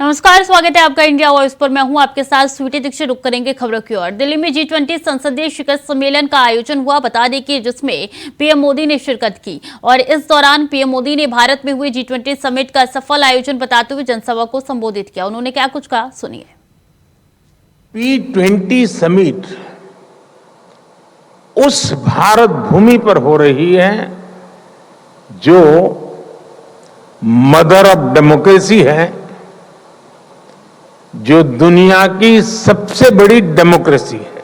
नमस्कार, स्वागत है आपका इंडिया वॉइस पर। मैं हूं आपके साथ स्वीटी दीक्षित। रुक करेंगे खबरों की ओर। दिल्ली में G20 संसदीय शिखर सम्मेलन का आयोजन हुआ। बता दें कि जिसमें पीएम मोदी ने शिरकत की और इस दौरान पीएम मोदी ने भारत में हुए G20 समिट का सफल आयोजन बताते हुए जनसभा को संबोधित किया। उन्होंने क्या कुछ कहा, सुनिए। P20 समिट उस भारत भूमि पर हो रही है जो मदर ऑफ डेमोक्रेसी है, जो दुनिया की सबसे बड़ी डेमोक्रेसी है।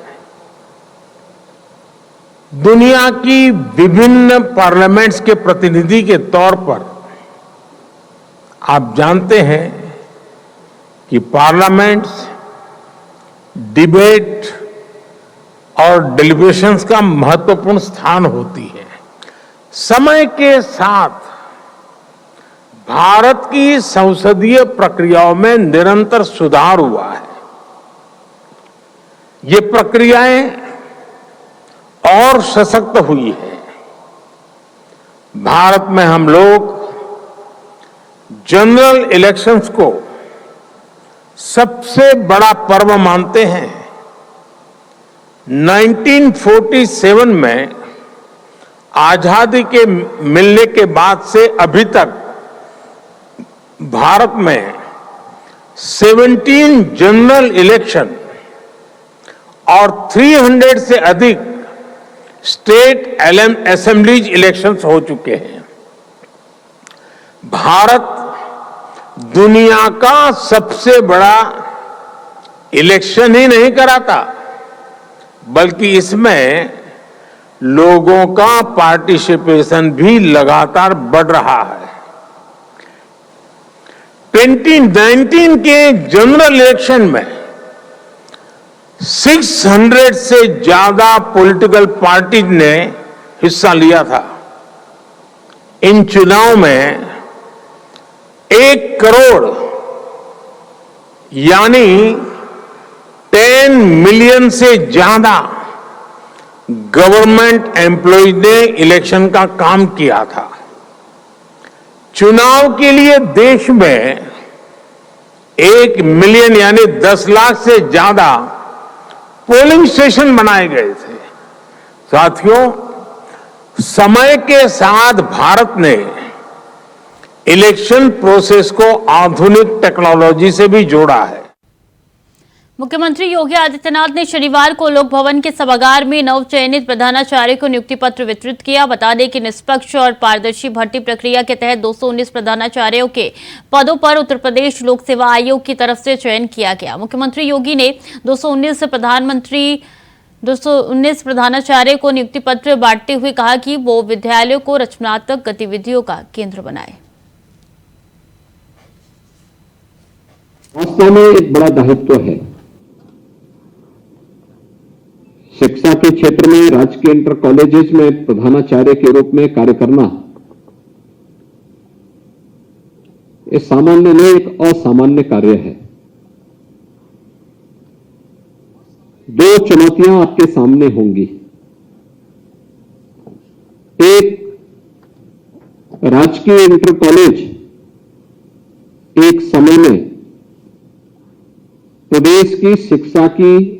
दुनिया की विभिन्न पार्लियामेंट्स के प्रतिनिधि के तौर पर आप जानते हैं कि पार्लियामेंट्स डिबेट और डेलिब्रेशंस का महत्वपूर्ण स्थान होती है। समय के साथ भारत की संसदीय प्रक्रियाओं में निरंतर सुधार हुआ है। ये प्रक्रियाएं और सशक्त हुई है। भारत में हम लोग जनरल इलेक्शंस को सबसे बड़ा पर्व मानते हैं। 1947 में आजादी के मिलने के बाद से अभी तक भारत में 17 जनरल इलेक्शन और 300 से अधिक स्टेट असेंबलीज इलेक्शंस हो चुके हैं। भारत दुनिया का सबसे बड़ा इलेक्शन ही नहीं कराता, बल्कि इसमें लोगों का पार्टिसिपेशन भी लगातार बढ़ रहा है। 2019 के जनरल इलेक्शन में 600 से ज्यादा पॉलिटिकल पार्टी ने हिस्सा लिया था। इन चुनाव में 1 करोड़ यानी 10 मिलियन से ज्यादा गवर्नमेंट एम्प्लॉयज ने इलेक्शन का काम किया था। चुनाव के लिए देश में 1 मिलियन यानी 10 लाख से ज्यादा पोलिंग स्टेशन बनाए गए थे। साथियों, समय के साथ भारत ने इलेक्शन प्रोसेस को आधुनिक टेक्नोलॉजी से भी जोड़ा है। मुख्यमंत्री योगी आदित्यनाथ ने शनिवार को लोक भवन के सभागार में नवचयनित प्रधानाचार्य को नियुक्ति पत्र वितरित किया। बता दें कि निष्पक्ष और पारदर्शी भर्ती प्रक्रिया के तहत 219 प्रधानाचार्यों के पदों पर उत्तर प्रदेश लोक सेवा आयोग की तरफ से चयन किया गया। मुख्यमंत्री योगी ने 219 प्रधानाचार्य को नियुक्ति पत्र बांटते हुए कहा कि वो विद्यालयों को रचनात्मक गतिविधियों का केंद्र बनाए। वास्तव में एक बड़ा दायित्व है। शिक्षा के क्षेत्र में राजकीय इंटर कॉलेजेस में प्रधानाचार्य के रूप में कार्य करना ये सामान्य नहीं, एक असामान्य कार्य है। 2 चुनौतियां आपके सामने होंगी। एक, राजकीय इंटर कॉलेज एक समय में प्रदेश की शिक्षा की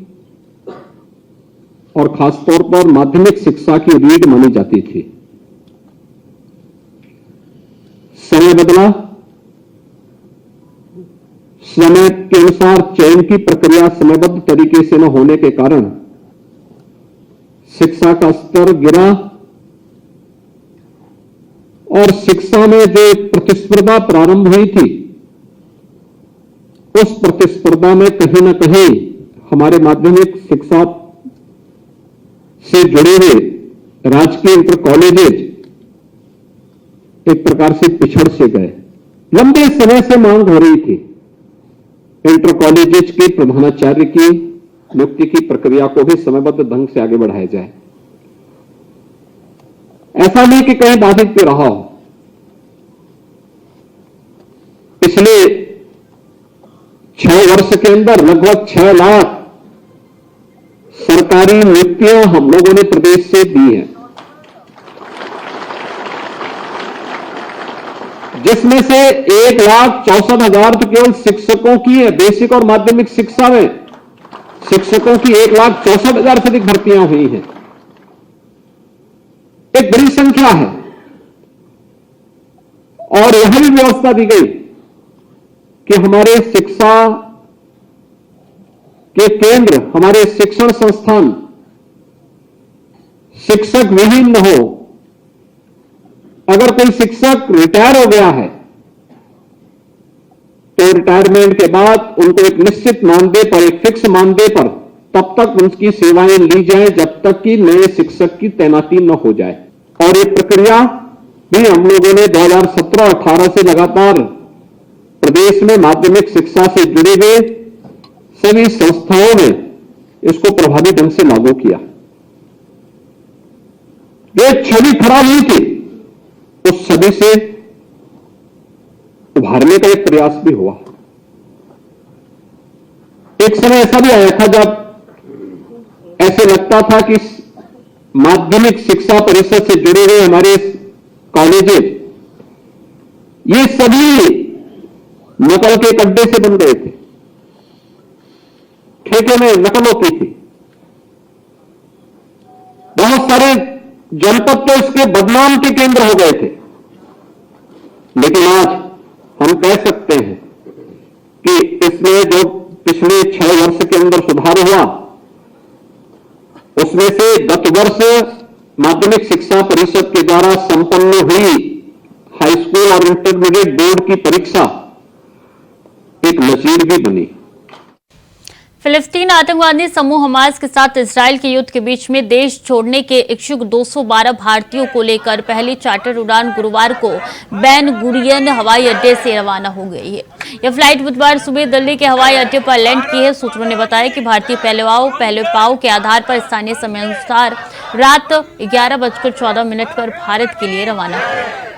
और खासतौर पर माध्यमिक शिक्षा की रीढ़ मानी जाती थी। समय बदला, समय के अनुसार चयन की प्रक्रिया समयबद्ध तरीके से न होने के कारण शिक्षा का स्तर गिरा और शिक्षा में जो प्रतिस्पर्धा प्रारंभ हुई थी, उस प्रतिस्पर्धा में कहीं न कहीं हमारे माध्यमिक शिक्षा से जुड़े हुए राजकीय इंटर कॉलेजेस एक प्रकार से पिछड़ से गए। लंबे समय से मांग हो रही थी इंटर कॉलेजेस के प्रधानाचार्य की नियुक्ति की प्रक्रिया को भी समयबद्ध ढंग से आगे बढ़ाया जाए। ऐसा नहीं कि कहीं बाधित पे रहा हो। पिछले 6 वर्ष के अंदर लगभग 6 लाख सरकारी नियुक्तियां हम लोगों ने प्रदेश से दी हैं। जिसमें से 1,64,000 तो केवल शिक्षकों की है। बेसिक और माध्यमिक शिक्षा में शिक्षकों की 1,64,000 से अधिक भर्तियां हुई हैं। एक बड़ी संख्या है। और यह भी व्यवस्था दी गई कि हमारे शिक्षा के केंद्र, हमारे शिक्षण संस्थान शिक्षक विहीन न हो। अगर कोई शिक्षक रिटायर हो गया है तो रिटायरमेंट के बाद उनको एक निश्चित मानदेय पर, एक फिक्स मानदेय पर तब तक उनकी सेवाएं ली जाए जब तक कि नए शिक्षक की तैनाती न हो जाए। और ये प्रक्रिया भी हम लोगों ने 2017-18 से लगातार प्रदेश में माध्यमिक शिक्षा से जुड़े हुए सभी संस्थाओं में इसको प्रभावी ढंग से लागू किया। जो छवि खराब हुई थी उस छवि से उभारने का एक प्रयास भी हुआ। एक समय ऐसा भी आया था जब ऐसे लगता था कि माध्यमिक शिक्षा परिषद से जुड़े हुए हमारे कॉलेजेस ये सभी नकल के अड्डे से बन गए थे। ठेके में नकल होती थी। बहुत सारे जनपद तो इसके बदनाम के केंद्र हो गए थे। लेकिन आज हम कह सकते हैं कि इसमें जो पिछले 6 वर्ष के अंदर सुधार हुआ उसमें से गत वर्ष माध्यमिक शिक्षा परिषद के द्वारा संपन्न हुई हाई स्कूल और इंटरमीडिएट बोर्ड की परीक्षा एक नजीर भी बनी। फिलिस्तीन आतंकवादी समूह हमास के साथ इजराइल के युद्ध के बीच में देश छोड़ने के इच्छुक 212 भारतीयों को लेकर पहली चार्टर उड़ान गुरुवार को बेन गुरियन हवाई अड्डे से रवाना हो गई है। यह फ्लाइट बुधवार सुबह दिल्ली के हवाई अड्डे पर लैंड की है। सूत्रों ने बताया कि भारतीय पहले पाव के आधार पर स्थानीय समय अनुसार रात 11:14 पर भारत के लिए रवाना हुए।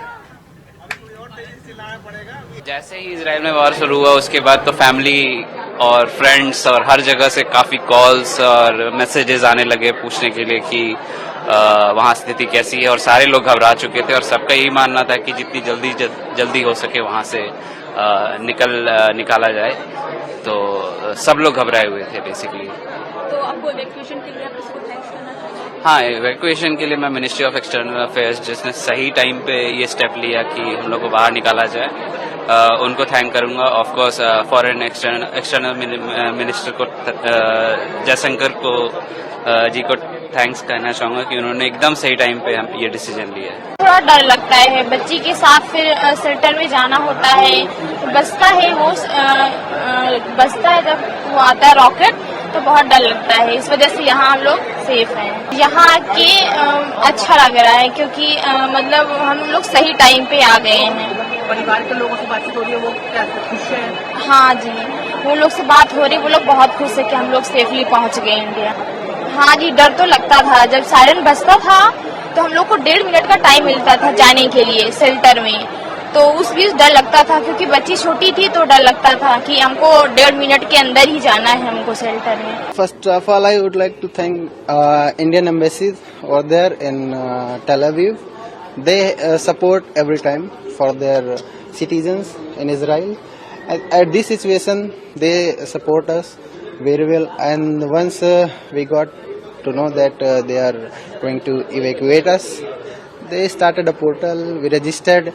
जैसे ही इजराइल में वॉर शुरू हुआ उसके बाद तो फैमिली और फ्रेंड्स और हर जगह से काफ़ी कॉल्स और मैसेजेस आने लगे पूछने के लिए कि वहाँ स्थिति कैसी है। और सारे लोग घबरा चुके थे और सबका यही मानना था कि जितनी जल्दी हो सके वहाँ से निकाला जाए। तो सब लोग घबराए हुए थे बेसिकली। तो आपको इवैक्यूएशन के लिए आप इसको थैंक्स करना चाहिए? हाँ, इवैक्यूएशन के लिए मैं मिनिस्ट्री ऑफ एक्सटर्नल अफेयर्स जिसने सही टाइम पे ये स्टेप लिया कि हम लोग को बाहर निकाला जाए, उनको थैंक करूंगा। Of course foreign external minister को जयशंकर को जी को थैंक्स कहना चाहूंगा कि उन्होंने एकदम सही टाइम पे ये डिसीजन लिया है। थोड़ा डर लगता है, बच्ची के साथ फिर सेल्टर में जाना होता है, बसता है वो बसता है जब वो आता है रॉकेट तो बहुत डर लगता है। इस वजह से यहाँ हम लोग सेफ हैं। यहाँ आके अच्छा लग रहा है क्योंकि मतलब हम लोग सही टाइम पे आ गए हैं। परिवार के लोगों से बातचीत हो रही है, वो क्या खुश है? हाँ जी, वो लोग से बात हो रही, वो लोग बहुत खुश है कि हम लोग सेफली पहुँच गए इंडिया। हाँ जी, डर तो लगता था। जब सायरन बजता था तो हम लोग को 1.5 मिनट का टाइम मिलता था जाने के लिए शेल्टर में, तो उस बीच डर लगता था क्योंकि बच्ची छोटी थी तो डर लगता था कि हमको 1.5 मिनट के अंदर ही जाना है हमको शेल्टर में। First of all, I would like to thank Indian embassies over there in Tel Aviv. They support every time for their citizens in Israel. At this situation, they support us very well. And once we got to know that they are going to evacuate us, they started a portal. We registered.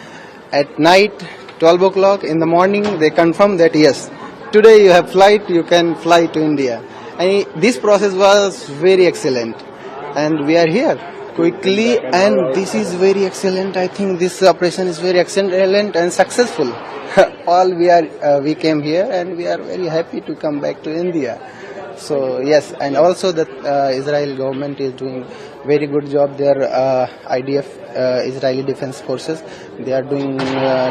At night, 12 o'clock in the morning, they confirmed that yes, today you have flight, you can fly to India. And this process was very excellent. And we are here quickly, and this is very excellent. I think this operation is very excellent and successful. All we came here and we are very happy to come back to India. So yes, and also the Israel government is doing very good job. Their IDF, Israeli Defense Forces, they are doing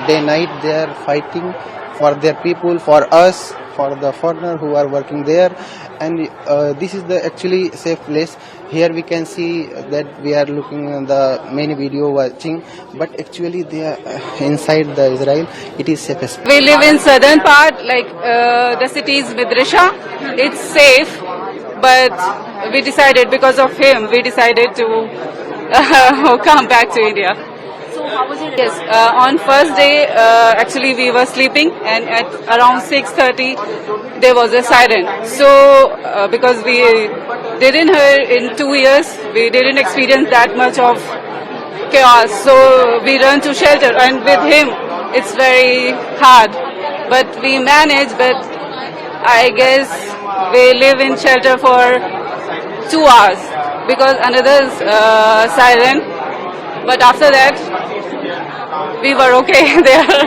day night. They are fighting for their people, for us, for the foreigner who are working there. And this is the actually safe place. Here we can see that we are looking at the many video watching, but actually they are inside the Israel. It is safest. We live in southern part, like the city is Midrisha. It's safe, but we decided because of him, we decided to come back to India. So How was it? Yes, on first day, actually we were sleeping, and at around 6:30 there was a siren. So, because we didn't hear in 2 years, we didn't experience that much of chaos. So we run to shelter, and with him, it's very hard. But we manage. But I guess we live in shelter for 2 hours because another siren. But after that, we were okay there.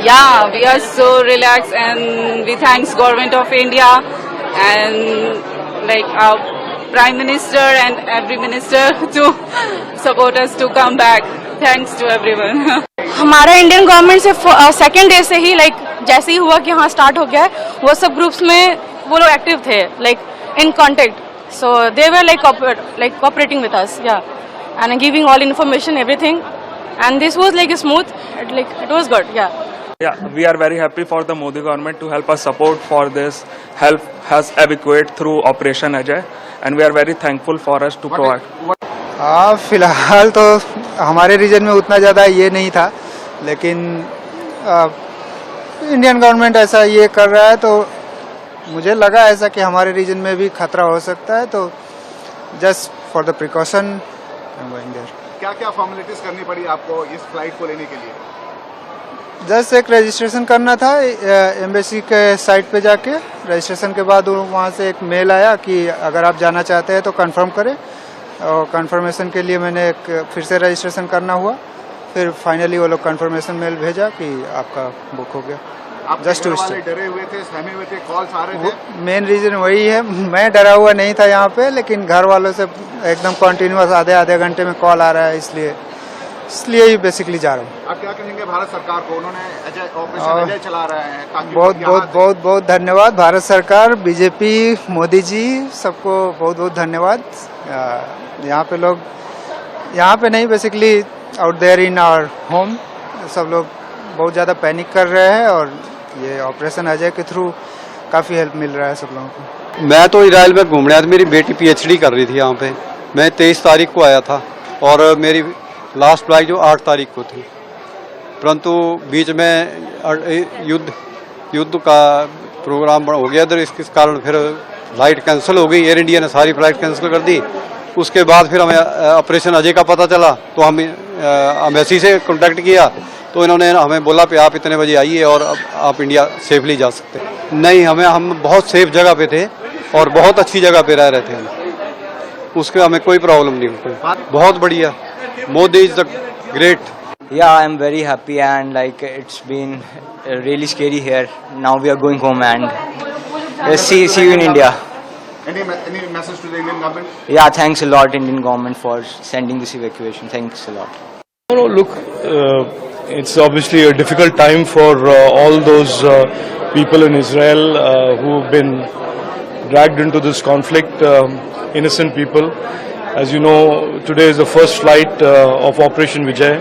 Yeah, we are so relaxed, and we thanks government of India and like our Prime Minister and every minister to support us to come back. Thanks to everyone. हमारा Indian government से second day से ही like जैसे ही हुआ कि हाँ start हो गया है, वो सब ग्रुप्स में वो लोग एक्टिव थे, like in contact. So they were like cooperating with us, yeah, and giving all information everything, and this was like smooth, like it was good, yeah. Yeah, we are very happy for the Modi government to help us support for this help has evacuate through Operation Ajay, and we are very thankful for us to provide. फिलहाल तो हमारे reason में उतना ज़्यादा ये नहीं था, लेकिन इंडियन गवर्नमेंट ऐसा ये कर रहा है तो मुझे लगा ऐसा कि हमारे रीजन में भी खतरा हो सकता है, तो just for the precaution going there. क्या क्या फॉर्मेलिटीज करनी पड़ी आपको इस फ्लाइट को लेने के लिए? जस्ट एक रजिस्ट्रेशन करना था एम्बेसी के साइट पे जाके. रजिस्ट्रेशन के बाद वहाँ से एक मेल आया कि अगर आप जाना चाहते हैं तो कंफर्म करें, और कंफर्मेशन के लिए मैंने एक फिर से रजिस्ट्रेशन करना हुआ. फिर फाइनली वो लोग कंफर्मेशन मेल भेजा कि आपका बुक हो गया. आप जस्ट डरे हुए थे, सहमे हुए थे, कॉल्स आ रहे थे? मेन रीजन वही है, मैं डरा हुआ नहीं था यहाँ पे, लेकिन घर वालों से एकदम कंटिन्यूअस आधे घंटे में कॉल आ रहा है, इसलिए ही बेसिकली जा रहा हूँ. आप क्या कहेंगे भारत सरकार को? उन्होंने ऑपरेशन अजय चला रहे हैं. बहुत धन्यवाद भारत सरकार, बीजेपी, मोदी जी, सबको बहुत बहुत धन्यवाद. यहाँ पे लोग, यहाँ पे नहीं, basically out there in our home, सब लोग बहुत ज़्यादा पैनिक कर रहे हैं, और ये ऑपरेशन अजय के थ्रू काफ़ी हेल्प मिल रहा है सब लोगों को. मैं तो इजराइल में घूम रहा था, मेरी बेटी पीएचडी कर रही थी यहाँ पे. मैं 23 तारीख को आया था और मेरी लास्ट फ्लाइट जो 8 तारीख को थी, परंतु बीच में युद्ध का प्रोग्राम हो गया इधर, इसके कारण फिर फ्लाइट कैंसिल हो गई. एयर इंडिया ने सारी फ्लाइट कैंसिल कर दी. उसके बाद फिर हमें ऑपरेशन अजय का पता चला, तो हम एम्बेसी से कांटेक्ट किया, तो इन्होंने हमें बोला कि आप इतने बजे आइए और अब आप इंडिया सेफली जा सकते हैं. नहीं, हम बहुत सेफ जगह पे थे और बहुत अच्छी जगह पे रह रहे थे हम, उसके हमें कोई प्रॉब्लम नहीं हुई. बहुत बढ़िया. Modi is the great. Yeah, I am very happy, and like it's been really scary here. Now we are going home, and see you in India. Any message to the Indian government? Yeah, thanks a lot Indian government for sending this evacuation. Thanks a lot. No, look, it's obviously a difficult time for all those people in Israel who've been dragged into this conflict, innocent people. As you know, today is the first flight of Operation Vijay,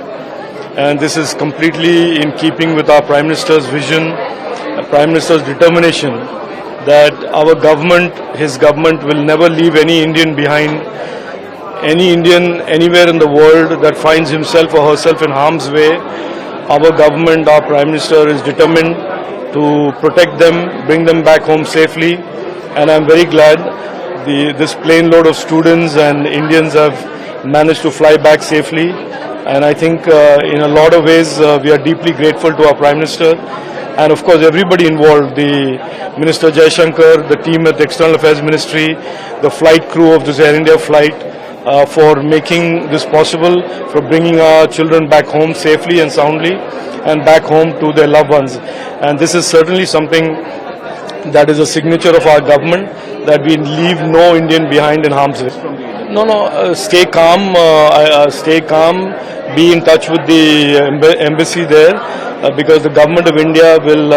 and this is completely in keeping with our Prime Minister's vision, Prime Minister's determination that our government, his government, will never leave any Indian behind. Any Indian anywhere in the world that finds himself or herself in harm's way, our government, our Prime Minister is determined to protect them, bring them back home safely, and I'm very glad this plane load of students and Indians have managed to fly back safely, and I think in a lot of ways we are deeply grateful to our Prime Minister, and of course everybody involved, the Minister Jaishankar, the team at the External Affairs Ministry, the flight crew of this Air India flight, for making this possible, for bringing our children back home safely and soundly and back home to their loved ones. And this is certainly something that is a signature of our government, that we leave no Indian behind in harm's way. No, stay calm, stay calm, be in touch with the embassy there, because the government of India will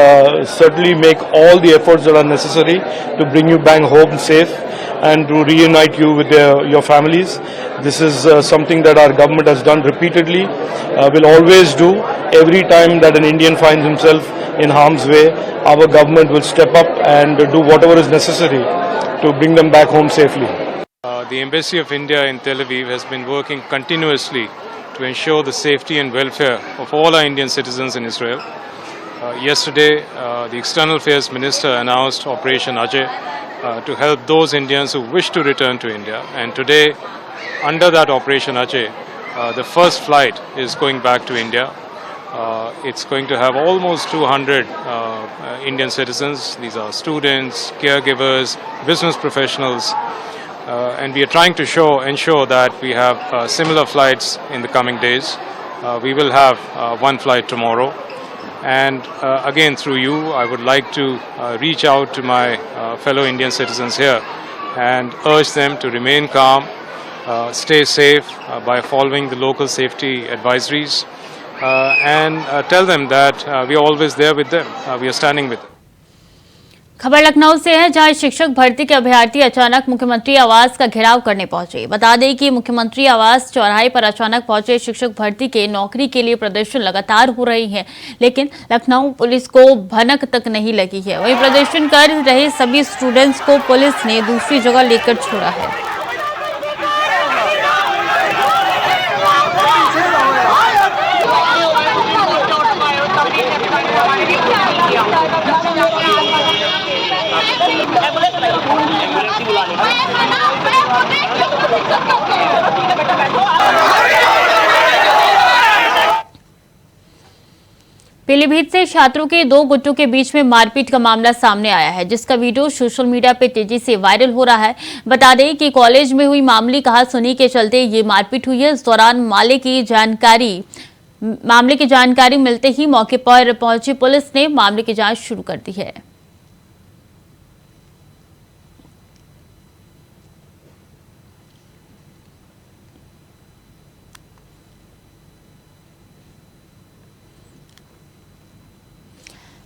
certainly make all the efforts that are necessary to bring you back home safe and to reunite you with your families. This is something that our government has done repeatedly, will always do. Every time that an Indian finds himself in harm's way, our government will step up and do whatever is necessary to bring them back home safely. The Embassy of India in Tel Aviv has been working continuously to ensure the safety and welfare of all our Indian citizens in Israel. Yesterday, the External Affairs Minister announced Operation Ajay to help those Indians who wish to return to India. And today, under that Operation Ajay, the first flight is going back to India. It's going to have almost 200 Indian citizens. These are students, caregivers, business professionals, and we are trying to ensure that we have similar flights in the coming days. We will have one flight tomorrow. And again, through you, I would like to reach out to my fellow Indian citizens here and urge them to remain calm, stay safe by following the local safety advisories, and tell them that we are always there with them. We are standing with them. खबर लखनऊ से है, जहां शिक्षक भर्ती के अभ्यर्थी अचानक मुख्यमंत्री आवास का घेराव करने पहुंचे। बता दें कि मुख्यमंत्री आवास चौराहे पर अचानक पहुंचे शिक्षक भर्ती के नौकरी के लिए प्रदर्शन लगातार हो रही है, लेकिन लखनऊ पुलिस को भनक तक नहीं लगी है। वहीं प्रदर्शन कर रहे सभी स्टूडेंट्स को पुलिस ने दूसरी जगह लेकर छोड़ा है। पीलीभीत से छात्रों के दो गुटों के बीच में मारपीट का मामला सामने आया है, जिसका वीडियो सोशल मीडिया पे तेजी से वायरल हो रहा है। बता दें कि कॉलेज में हुई मामूली कहासुनी के चलते ये मारपीट हुई है। इस दौरान मामले की जानकारी मिलते ही मौके पर पहुंची पुलिस ने मामले की जांच शुरू कर दी है।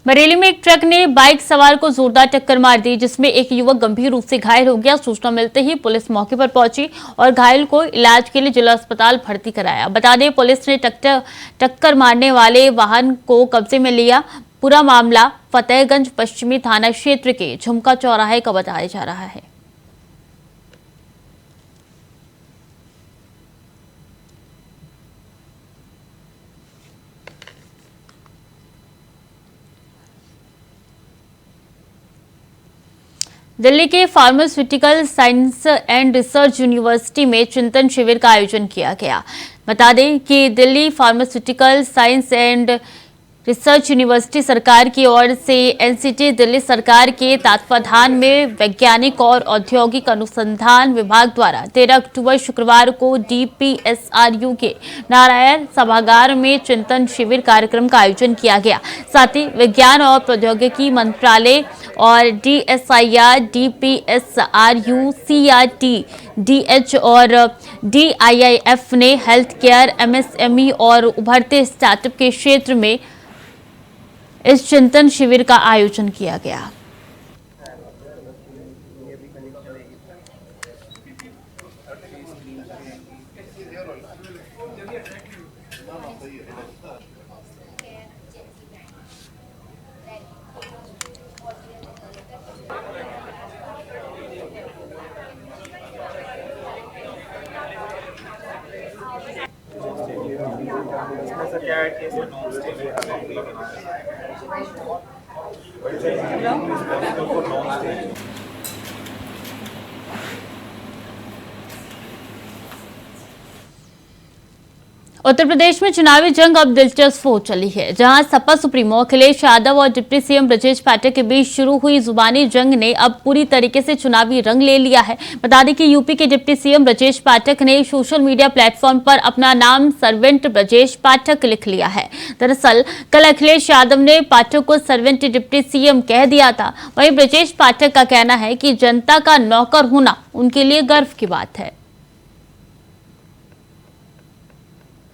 बरेली में एक ट्रक ने बाइक सवार को जोरदार टक्कर मार दी, जिसमें एक युवक गंभीर रूप से घायल हो गया। सूचना मिलते ही पुलिस मौके पर पहुंची और घायल को इलाज के लिए जिला अस्पताल भर्ती कराया। बता दें, पुलिस ने टक्कर मारने वाले वाहन को कब्जे में लिया। पूरा मामला फतेहगंज पश्चिमी थाना क्षेत्र के झुमका चौराहे का बताया जा रहा है। दिल्ली के pharmaceutical science and research university में चिंतन शिविर का आयोजन किया गया। बता दें कि Delhi pharmaceutical science and research university सरकार की ओर से एनसीटी दिल्ली सरकार के तत्वाधान में वैज्ञानिक और औद्योगिक अनुसंधान विभाग द्वारा 13 अक्टूबर शुक्रवार को डीपीएसआरयू के नारायण सभागार में चिंतन शिविर कार्यक्रम का आयोजन किया गया। साथ ही विज्ञान और प्रौद्योगिकी मंत्रालय और डीएसआईआर, डीपीएसआरयू, सीआरटी, डीएच और डीआईआईएफ ने हेल्थ केयर, एमएसएमई और उभरते स्टार्टअप के क्षेत्र में इस चिंतन शिविर का आयोजन किया गया। उत्तर प्रदेश में चुनावी जंग अब दिलचस्प हो चली है, जहां सपा सुप्रीमो अखिलेश यादव और डिप्टी सीएम ब्रजेश पाठक के बीच शुरू हुई जुबानी जंग ने अब पूरी तरीके से चुनावी रंग ले लिया है। बता दें कि यूपी के डिप्टी सीएम ब्रजेश पाठक ने सोशल मीडिया प्लेटफॉर्म पर अपना नाम सर्वेंट ब्रजेश पाठक लिख लिया है। दरअसल कल अखिलेश यादव ने पाठक को सर्वेंट डिप्टी सीएम कह दिया था। वहीं ब्रजेश पाठक का कहना है कि जनता का नौकर होना उनके लिए गर्व की बात है।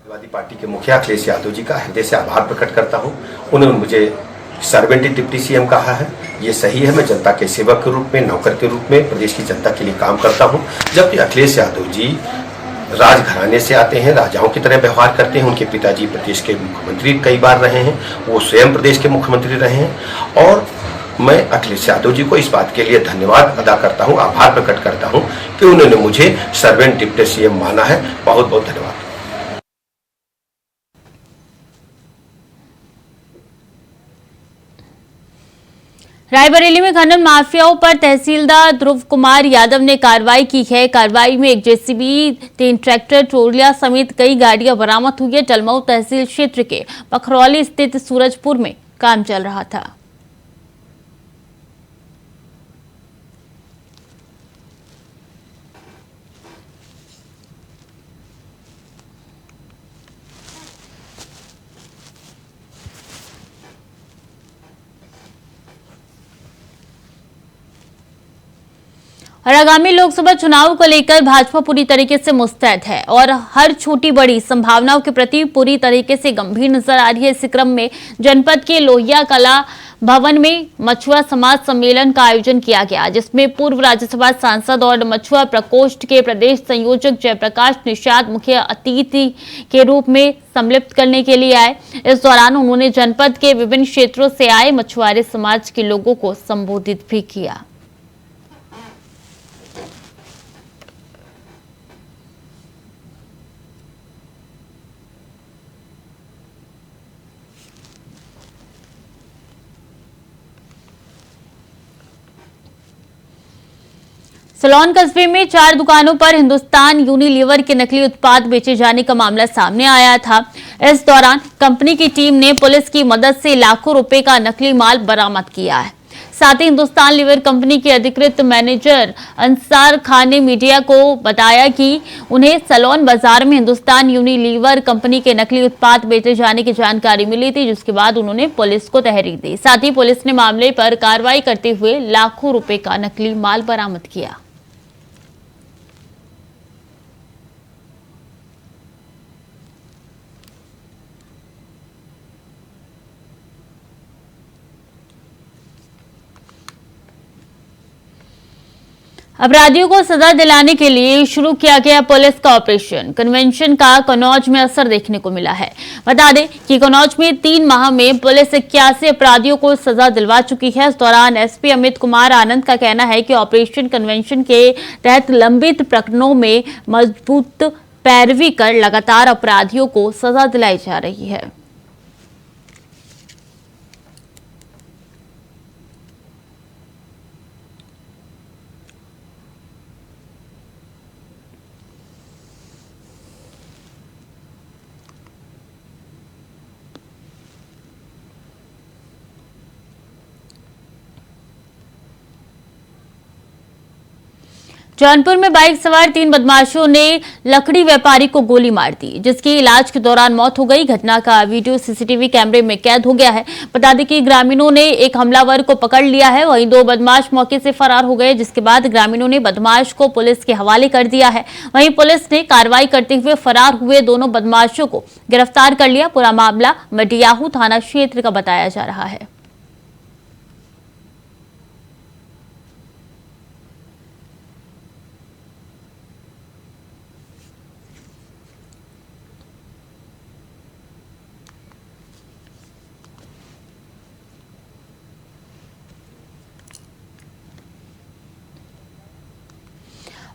समाजवादी पार्टी के मुखिया अखिलेश यादव जी का हृदय से आभार प्रकट करता हूं। उन्होंने मुझे सर्वेंट डिप्टी सीएम कहा है, ये सही है। मैं जनता के सेवक के रूप में, नौकर के रूप में प्रदेश की जनता के लिए काम करता हूं। जबकि अखिलेश यादव जी राजघराने से आते हैं, राजाओं की तरह व्यवहार करते हैं। उनके पिताजी प्रदेश के मुख्यमंत्री कई बार रहे हैं, वो स्वयं प्रदेश के मुख्यमंत्री रहे हैं। और मैं अखिलेश यादव जी को इस बात के लिए धन्यवाद अदा करता हूं, आभार प्रकट करता हूं कि उन्होंने मुझे सर्वेंट डिप्टी सीएम माना है। बहुत बहुत धन्यवाद। रायबरेली में खनन माफियाओं पर तहसीलदार ध्रुव कुमार यादव ने कार्रवाई की है। कार्रवाई में एक जेसीबी, 3 ट्रैक्टर, ट्रोलिया समेत कई गाड़ियां बरामद हुई है। जलमऊ तहसील क्षेत्र के पखरौली स्थित सूरजपुर में काम चल रहा था। और आगामी लोकसभा चुनाव को लेकर भाजपा पूरी तरीके से मुस्तैद है और हर छोटी बड़ी संभावनाओं के प्रति पूरी तरीके से गंभीर नजर आ रही है। इसी क्रम में जनपद के लोहिया कला भवन में मछुआ समाज सम्मेलन का आयोजन किया गया, जिसमें पूर्व राज्यसभा सांसद और मछुआ प्रकोष्ठ के प्रदेश संयोजक जयप्रकाश निषाद मुख्य अतिथि के रूप में सम्मिलित करने के लिए आए। इस दौरान उन्होंने जनपद के विभिन्न क्षेत्रों से आए मछुआरे समाज के लोगों को संबोधित भी किया। सोलन कस्बे में 4 दुकानों पर हिंदुस्तान यूनिलीवर के नकली उत्पाद बेचे जाने का मामला सामने आया था। इस दौरान कंपनी की टीम ने पुलिस की मदद से लाखों रुपए का नकली माल बरामद किया है। साथ ही हिंदुस्तान लीवर कंपनी के अधिकृत मैनेजर अंसार खान ने मीडिया को बताया कि उन्हें सलोन बाजार में हिंदुस्तान यूनिलीवर कंपनी के नकली उत्पाद बेचे जाने की जानकारी मिली थी, जिसके बाद उन्होंने पुलिस को तहरीर दी। साथ ही पुलिस ने मामले पर कार्रवाई करते हुए लाखों रुपए का नकली माल बरामद किया। अपराधियों को सजा दिलाने के लिए शुरू किया गया पुलिस का ऑपरेशन कन्वेंशन का कन्नौज में असर देखने को मिला है। बता दें कि कन्नौज में 3 माह में पुलिस 81 अपराधियों को सजा दिलवा चुकी है। इस दौरान एसपी अमित कुमार आनंद का कहना है कि ऑपरेशन कन्वेंशन के तहत लंबित प्रकरणों में मजबूत पैरवी कर लगातार अपराधियों को सजा दिलाई जा रही है। जौनपुर में बाइक सवार 3 बदमाशों ने लकड़ी व्यापारी को गोली मार दी, जिसकी इलाज के दौरान मौत हो गई। घटना का वीडियो सीसीटीवी कैमरे में कैद हो गया है। बता दें कि ग्रामीणों ने एक हमलावर को पकड़ लिया है, वहीं 2 बदमाश मौके से फरार हो गए, जिसके बाद ग्रामीणों ने बदमाश को पुलिस के हवाले कर दिया है। वहीं पुलिस ने कार्रवाई करते हुए फरार हुए दोनों बदमाशों को गिरफ्तार कर लिया। पूरा मामला मटियाहू थाना क्षेत्र का बताया जा रहा है।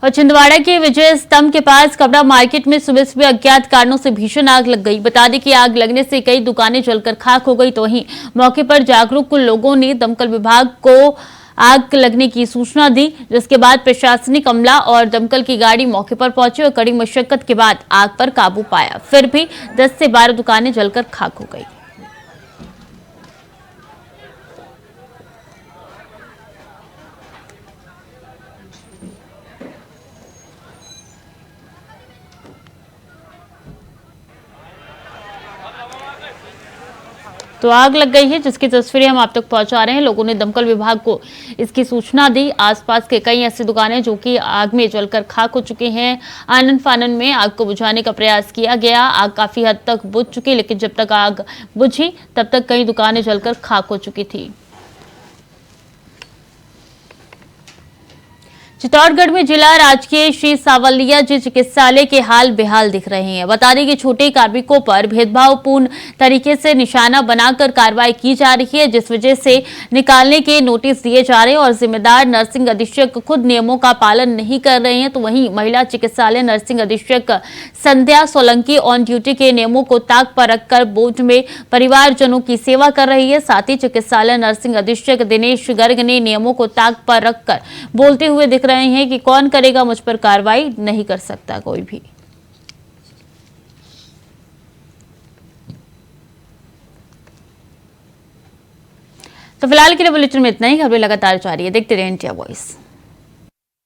और छिंदवाड़ा के विजय स्तंभ के पास कपड़ा मार्केट में सुबह सुबह अज्ञात कारणों से भीषण आग लग गई। बता दें कि आग लगने से कई दुकानें जलकर खाक हो गई। तो वहीं मौके पर जागरूक लोगों ने दमकल विभाग को आग लगने की सूचना दी, जिसके बाद प्रशासनिक अमला और दमकल की गाड़ी मौके पर पहुंची और कड़ी मशक्कत के बाद आग पर काबू पाया। फिर भी 10 से 12 दुकानें जलकर खाक हो गई। तो आग लग गई है, जिसकी तस्वीरें हम आप तक पहुंचा रहे हैं। लोगों ने दमकल विभाग को इसकी सूचना दी। आसपास के कई ऐसी दुकानें जो कि आग में जलकर खाक हो चुकी हैं। आनन फानन में आग को बुझाने का प्रयास किया गया। आग काफी हद तक बुझ चुकी, लेकिन जब तक आग बुझी तब तक कई दुकानें जलकर खाक हो चुकी थी। चित्तौड़गढ़ में जिला राजकीय श्री सावलिया जी चिकित्सालय के हाल बेहाल दिख रहे हैं। बता दें कि छोटे कार्मिकों पर भेदभावपूर्ण तरीके से निशाना बनाकर कार्रवाई की जा रही है, जिस वजह से निकालने के नोटिस दिए जा रहे हैं और जिम्मेदार नर्सिंग अधीक्षक खुद नियमों का पालन नहीं कर रहे हैं। तो वहीं महिला चिकित्सालय नर्सिंग अधीक्षक संध्या सोलंकी ऑन ड्यूटी के नियमों को ताक पर रखकर बोर्ड में परिवारजनों की सेवा कर रही है। साथ ही चिकित्सालय नर्सिंग अधीक्षक दिनेश गर्ग ने नियमों को ताक पर रखकर बोलते हुए दिख रहे हैं कि कौन करेगा मुझ पर कार्रवाई, नहीं कर सकता कोई भी। तो फिलहाल के लिए बुलेटिन में इतना ही। खबरें लगातार जारी है, देखते रहिए इंडिया वॉइस।